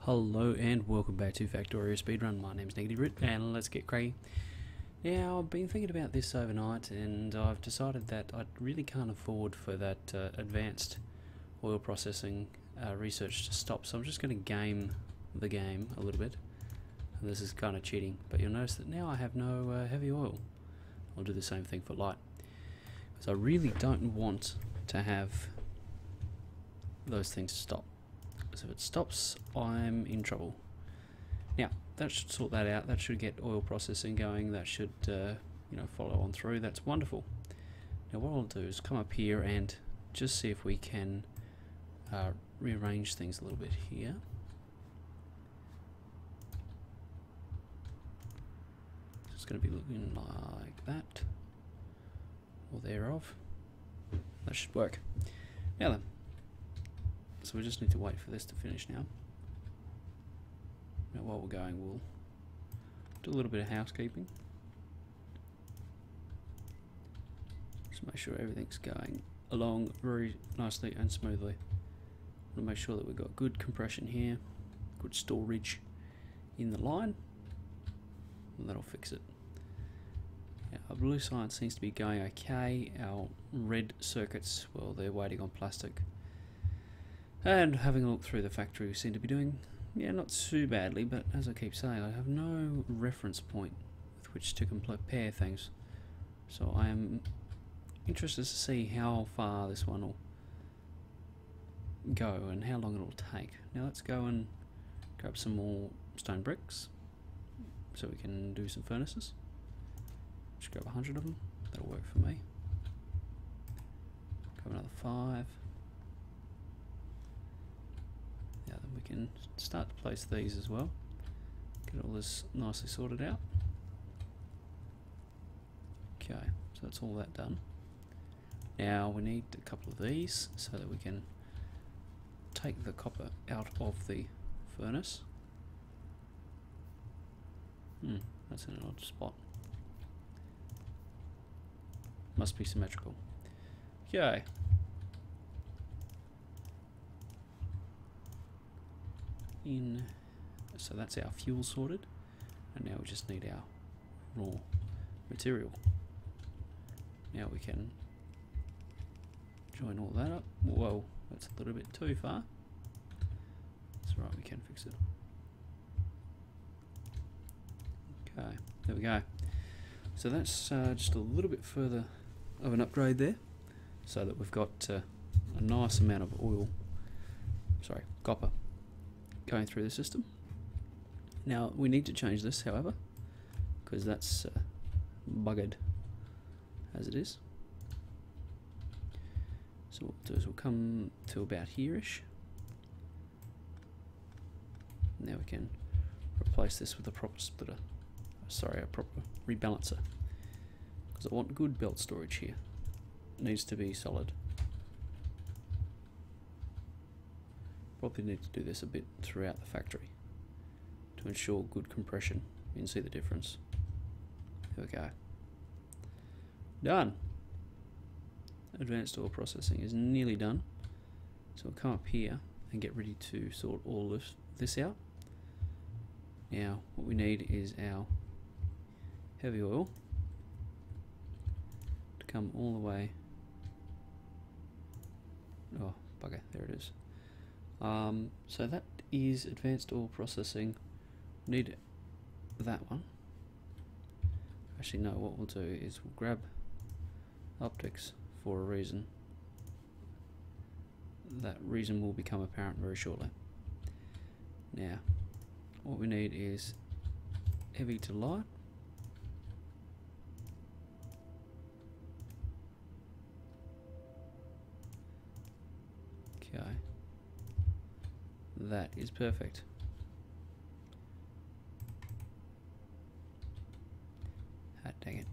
Hello and welcome back to Factorio Speedrun. My name's Negative Rit and let's get cracking. Now, I've been thinking about this overnight and I've decided that I really can't afford for that advanced oil processing research to stop, so I'm just going to game the game a little bit. And this is kind of cheating, but you'll notice that now I have no heavy oil. I'll do the same thing for light, because I really don't want to have those things stop. So if it stops, I'm in trouble. Now, that should sort that out. That should get oil processing going. That should, follow on through. That's wonderful. Now, what I'll do is come up here and just see if we can rearrange things a little bit here. So it's going to be looking like that, or thereof. That should work. Now then. So we just need to wait for this to finish now. Now while we're going, we'll do a little bit of housekeeping. Just make sure everything's going along very nicely and smoothly. We'll make sure that we've got good compression here, good storage in the line, and that'll fix it. Now, our blue side seems to be going okay. Our red circuits, well, they're waiting on plastic. And having a look through the factory, we seem to be doing, not too badly, but as I keep saying, I have no reference point with which to compare things. So I am interested to see how far this one will go and how long it will take. Now let's go and grab some more stone bricks so we can do some furnaces. Just grab 100 of them, that'll work for me. Grab another 5. Now then we can start to place these as well. Get all this nicely sorted out. Okay, so that's all that done. Now we need a couple of these so that we can take the copper out of the furnace. That's in an odd spot. Must be symmetrical. Okay. So that's our fuel sorted, and now we just need our raw material. Now we can join all that up. Whoa, that's a little bit too far. That's right, we can fix it. Okay, there we go. So that's just a little bit further of an upgrade there, so that we've got a nice amount of copper going through the system. Now we need to change this, however, because that's buggered as it is. So what we'll do is we'll come to about here-ish. Now we can replace this with a proper splitter. A proper rebalancer, because I want good belt storage here. It needs to be solid. Probably need to do this a bit throughout the factory to ensure good compression. You can see the difference. There we go. Done. Advanced oil processing is nearly done. So we'll come up here and get ready to sort all of this out. Now what we need is our heavy oil to come all the way. Oh bugger, there it is. So that is advanced oil processing. Need that one. Actually no, what we'll do is we'll grab optics for a reason. That reason will become apparent very shortly. Now what we need is heavy to light. Okay. That is perfect. Ah, dang it.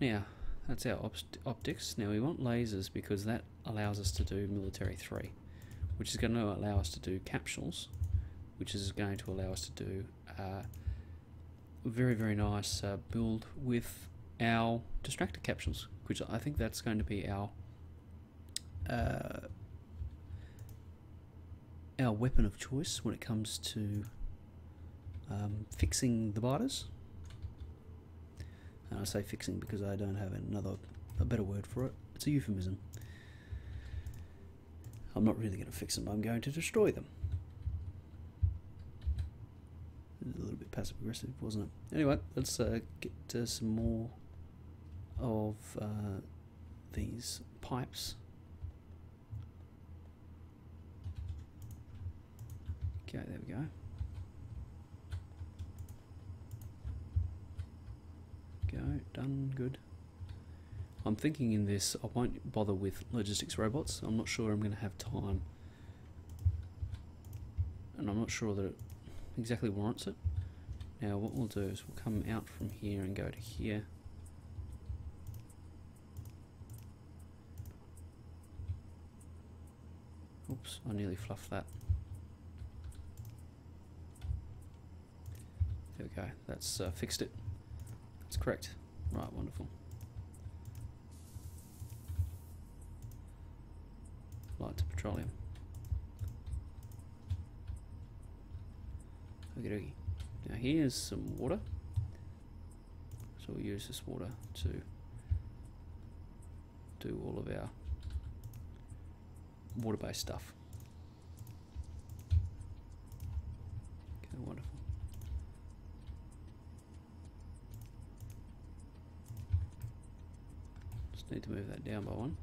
Now, that's our optics. Now we want lasers because that allows us to do military 3, which is going to allow us to do capsules, which is going to allow us to do a very, very nice build with our distractor capsules, which I think that's going to be our our weapon of choice when it comes to fixing the biters. And I say fixing because I don't have a better word for it. It's a euphemism. I'm not really going to fix them, I'm going to destroy them. A little bit passive aggressive, wasn't it? Anyway, let's get some more of these pipes. Okay, there we go. Done, good. I'm thinking in this I won't bother with logistics robots. I'm not sure I'm going to have time, and I'm not sure that it exactly warrants it. Now what we'll do is we'll come out from here and go to here. Oops, I nearly fluffed that. There we go, that's fixed it. That's correct. Right, wonderful. Light to petroleum. Okie dokie. Now here's some water. So we'll use this water to do all of our water-based stuff. Okay, wonderful. Just need to move that down by one.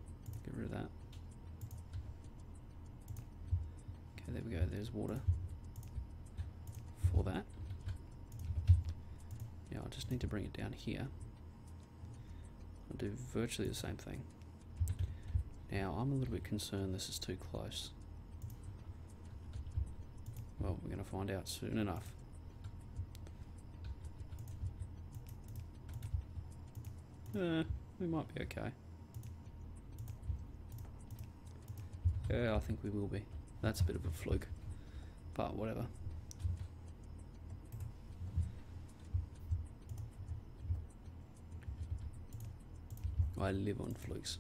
Get rid of that. Okay, there we go. There's water for that. Now I just need to bring it down here. I'll do virtually the same thing. Now I'm a little bit concerned this is too close. Well, we're going to find out soon enough. We might be okay. Yeah, I think we will be. That's a bit of a fluke, but whatever. I live on flukes.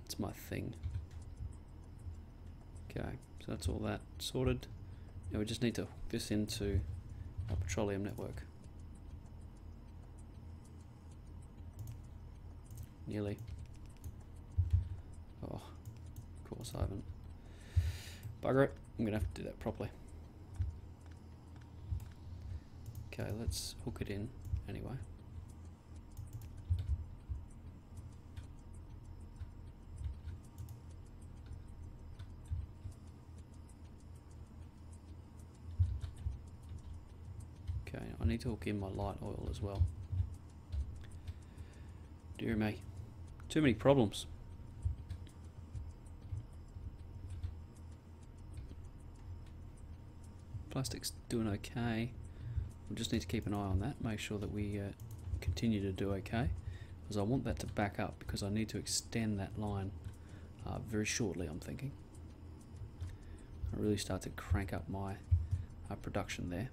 It's my thing. Okay, so that's all that sorted. Now we just need to hook this into our petroleum network. Nearly. Oh, of course I haven't. Bugger it, I'm gonna have to do that properly. Okay, let's hook it in anyway. Okay, I need to hook in my light oil as well. Dear me, too many problems. Plastic's doing okay. We just need to keep an eye on that, make sure that we continue to do okay, because I want that to back up, because I need to extend that line very shortly, I'm thinking. I really start to crank up my production there.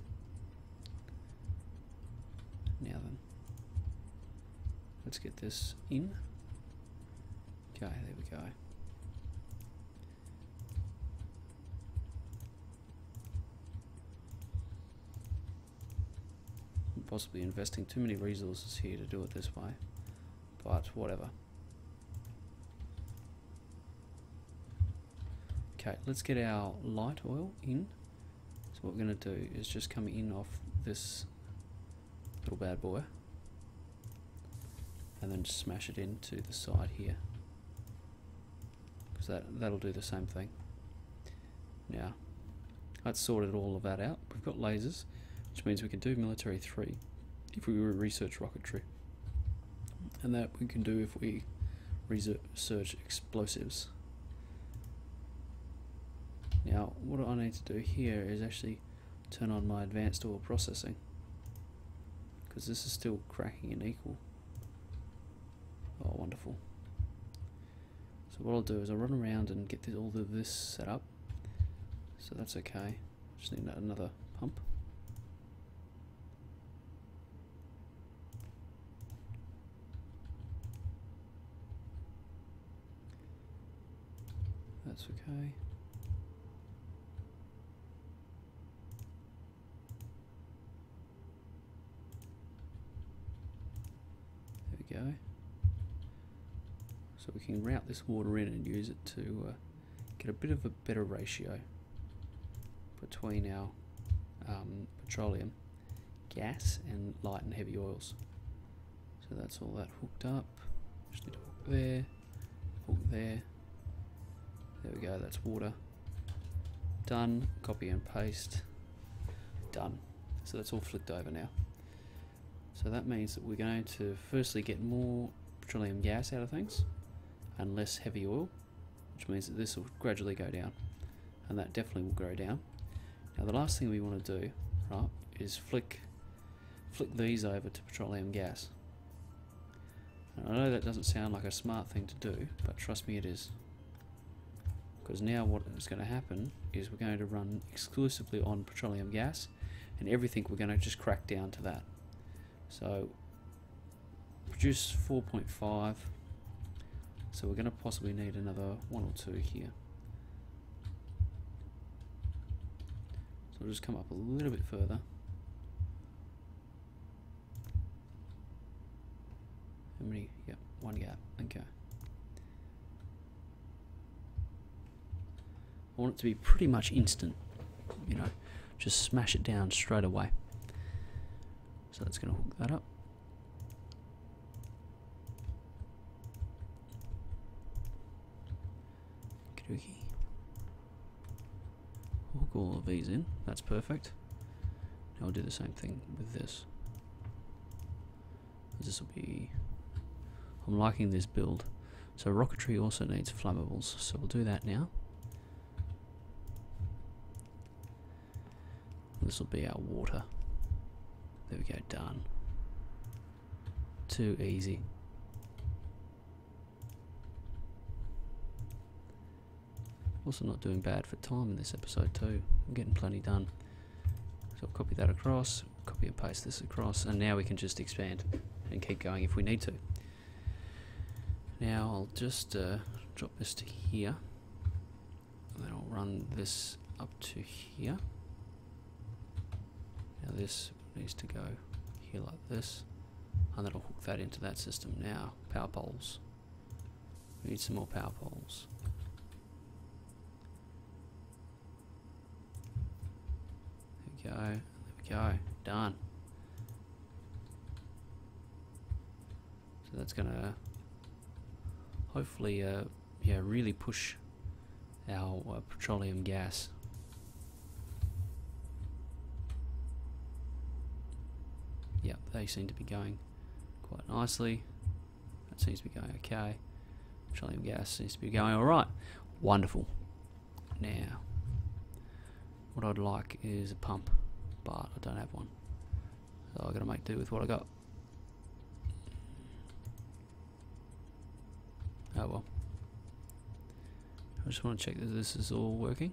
Now then, let's get this in. Okay, there we go. I'm possibly investing too many resources here to do it this way, but whatever. Okay, let's get our light oil in. So what we're going to do is just come in off this little bad boy and then just smash it into the side here, because that'll do the same thing. Now that's sorted all of that out. We've got lasers, which means we can do military 3 if we research rocketry, and that we can do if we research explosives. Now what I need to do here is actually turn on my advanced oil processing, because this is still cracking and equal. Oh, wonderful. So what I'll do is I'll run around and get all of this set up. So that's okay. Just need another pump. That's okay. we can route this water in and use it to get a bit of a better ratio between our petroleum, gas, and light and heavy oils. So that's all that hooked up. Just need to hook there, hook there. There we go, that's water. Done, copy and paste. Done. So that's all flicked over now. So that means that we're going to firstly get more petroleum gas out of things and less heavy oil, which means that this will gradually go down, and that definitely will go down. Now the last thing we want to do, right, is flick these over to petroleum gas. And I know that doesn't sound like a smart thing to do, but trust me, it is. Because now what is going to happen is we're going to run exclusively on petroleum gas, and everything we're going to just crack down to that. So produce 4.5, so we're going to possibly need another 1 or 2 here. So we'll just come up a little bit further. How many? Yep, 1 gap. Okay. I want it to be pretty much instant, you know, just smash it down straight away. So that's going to hook that up. Okey-dokey. Hook all of these in, that's perfect. Now we'll do the same thing with this. This will be... I'm liking this build. So Rocketry also needs flammables, so we'll do that now. This will be our water. There we go, done. Too easy. Also not doing bad for time in this episode too. I'm getting plenty done. So I'll copy that across, copy and paste this across, and now we can just expand and keep going if we need to. Now I'll just drop this to here, and then I'll run this up to here. Now this needs to go here like this, and then I'll hook that into that system. Now, power poles. We need some more power poles. There we go, done. So that's gonna hopefully yeah, really push our petroleum gas. Yep, they seem to be going quite nicely. That seems to be going okay. Petroleum gas seems to be going alright. Wonderful. Now, what I'd like is a pump, but I don't have one. So I've got to make do with what I got. Oh well. I just want to check that this is all working.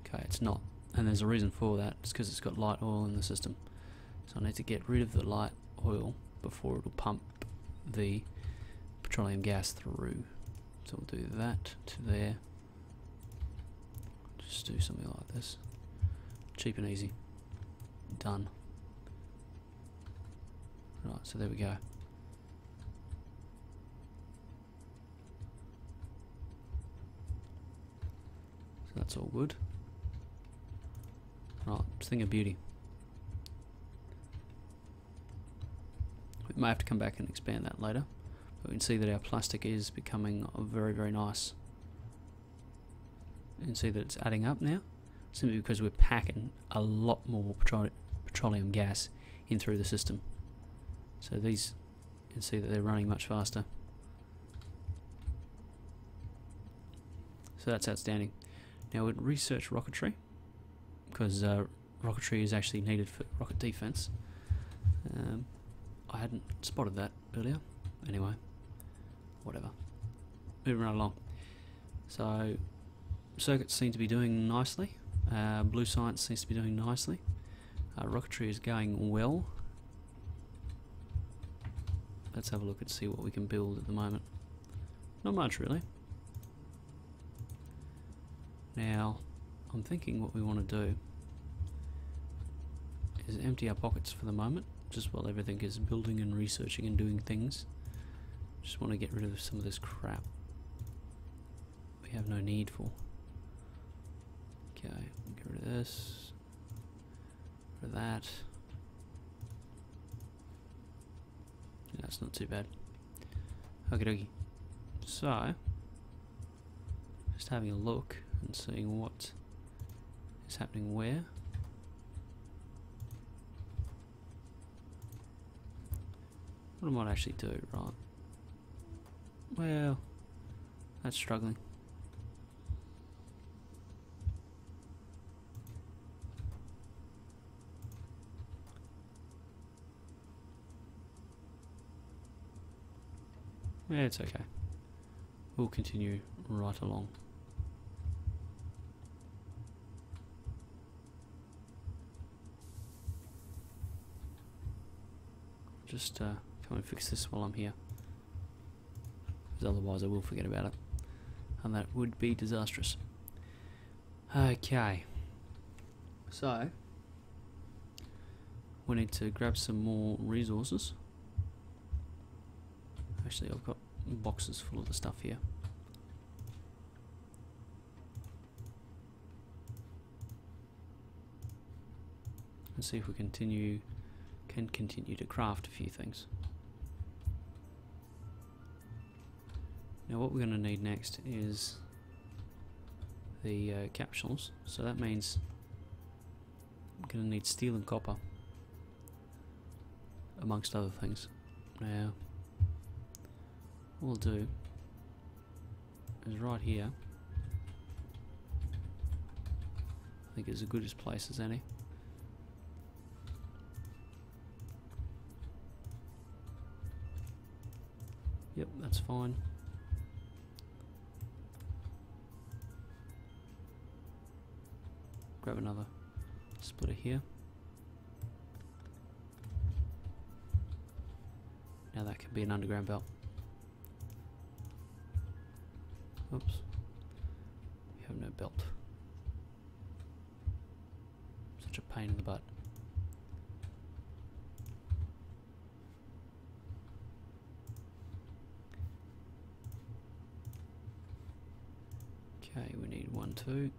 Okay, it's not. And there's a reason for that. It's because it's got light oil in the system. So I need to get rid of the light oil before it'll pump the petroleum gas through. So we'll do that to there. Just do something like this. Cheap and easy. Done. Right, so there we go. So that's all good. Right, just thing of beauty. We may have to come back and expand that later, but we can see that our plastic is becoming very, very nice. You can see that it's adding up now, simply because we're packing a lot more petroleum gas in through the system. So these, you can see that they're running much faster. So that's outstanding. Now we'd research Rocketry, because Rocketry is actually needed for rocket defense. I hadn't spotted that earlier. Anyway, whatever. Moving right along. So, circuits seem to be doing nicely. Blue Science seems to be doing nicely. Rocketry is going well. Let's have a look and see what we can build at the moment. Not much really. Now, I'm thinking what we want to do is empty our pockets for the moment, just while everything is building and researching and doing things. Just want to get rid of some of this crap we have no need for. Okay, get rid of this, rid of that. That's not too bad. Okie dokie. So, just having a look and seeing what is happening where. What I might actually do, right? Well, that's struggling. Yeah, it's okay. We'll continue right along. Just come and fix this while I'm here, because otherwise I will forget about it, and that would be disastrous. Okay, so we need to grab some more resources. Actually, I've got boxes full of the stuff here. Let's see if we can continue to craft a few things. Now what we're going to need next is the capsules, so that means I'm going to need steel and copper, amongst other things. Now what we'll do is right here, I think it's as good a place as any. Yep, that's fine. Grab another splitter here. Now that can be an underground belt. Oops. We have no belt. Such a pain in the butt. Okay, we need 1, 2.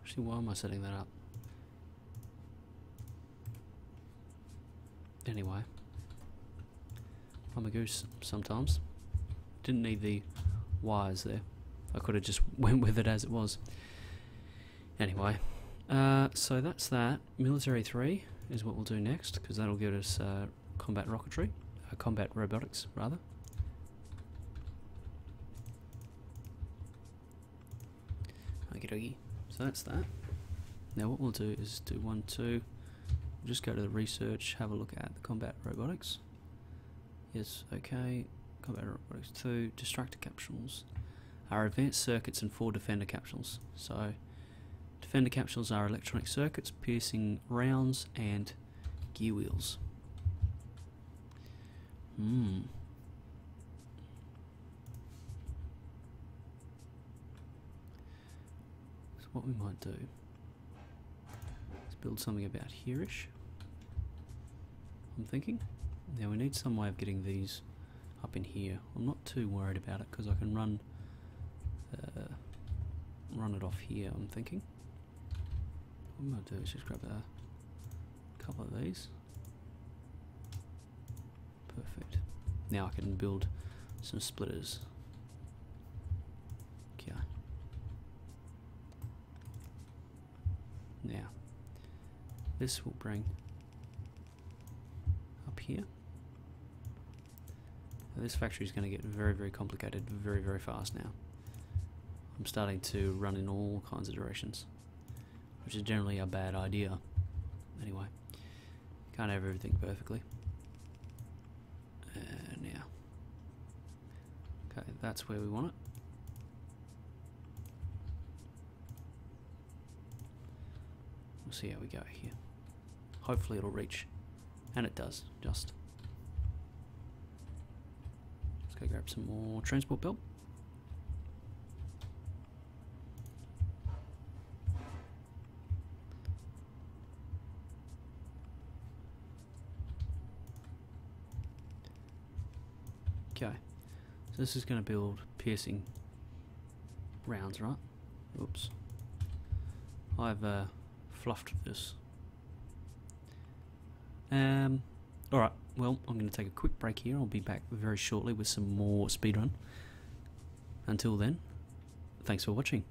Actually, why am I setting that up? Anyway, I'm a goose sometimes. Didn't need the wires there. I could have just went with it as it was. Anyway, so that's that. Military 3 is what we'll do next, because that'll give us combat rocketry, combat robotics rather. Okie dokie. So that's that. Now what we'll do is do 1, 2. We'll just go to the research, have a look at the combat robotics. Yes, okay. Combat robotics 2. Destructor capsules are advanced circuits and 4 defender capsules. So defender capsules are electronic circuits, piercing rounds and gear wheels. So what we might do is build something about here-ish, I'm thinking. Now we need some way of getting these up in here. I'm not too worried about it because I can run it off here, I'm thinking. What I'm going to do is just grab a couple of these. Perfect. Now I can build some splitters. Okay. Now, this will bring up here. Now this factory is going to get very, very complicated very, very fast now. I'm starting to run in all kinds of directions, which is generally a bad idea. Anyway, can't have everything perfectly. Now, okay, that's where we want it. We'll see how we go here. Hopefully it'll reach, and it does, just. Let's go grab some more transport belt. Okay, so this is going to build piercing rounds, right? Oops. I've fluffed this. Alright, well, I'm going to take a quick break here. I'll be back very shortly with some more speedrun. Until then, thanks for watching.